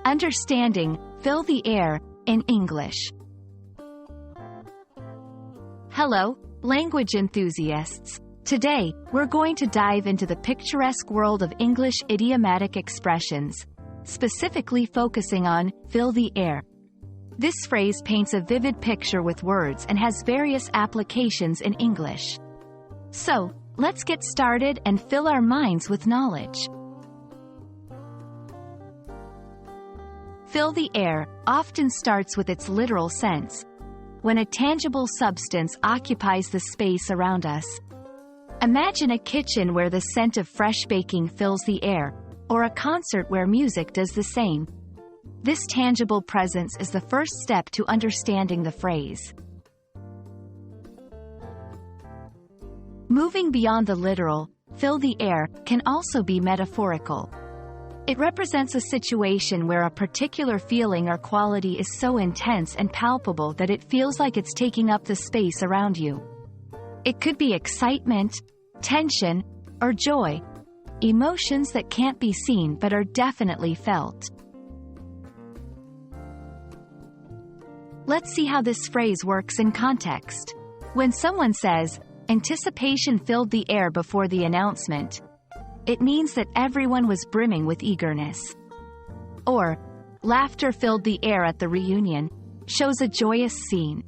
Understanding, fill the air, in English. Hello, language enthusiasts. Today, we're going to dive into the picturesque world of English idiomatic expressions, specifically focusing on fill the air. This phrase paints a vivid picture with words and has various applications in English. So, let's get started and fill our minds with knowledge. Fill the air often starts with its literal sense, when a tangible substance occupies the space around us. Imagine a kitchen where the scent of fresh baking fills the air, or a concert where music does the same. This tangible presence is the first step to understanding the phrase. Moving beyond the literal, fill the air can also be metaphorical. It represents a situation where a particular feeling or quality is so intense and palpable that it feels like it's taking up the space around you. It could be excitement, tension, or joy, emotions that can't be seen but are definitely felt. Let's see how this phrase works in context. When someone says, "Anticipation filled the air before the announcement," it means that everyone was brimming with eagerness. Or, "Laughter filled the air at the reunion," shows a joyous scene.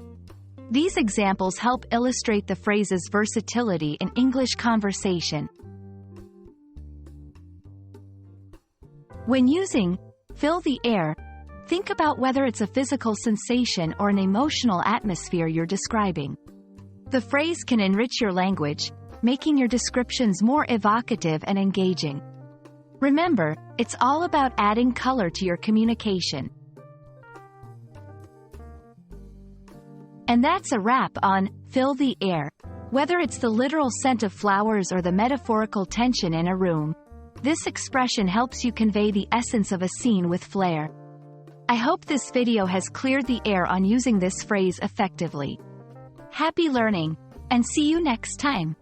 These examples help illustrate the phrase's versatility in English conversation. When using fill the air, think about whether it's a physical sensation or an emotional atmosphere you're describing. The phrase can enrich your language, making your descriptions more evocative and engaging. Remember, it's all about adding color to your communication. And that's a wrap on fill the air. Whether it's the literal scent of flowers or the metaphorical tension in a room, this expression helps you convey the essence of a scene with flair. I hope this video has cleared the air on using this phrase effectively. Happy learning, and see you next time.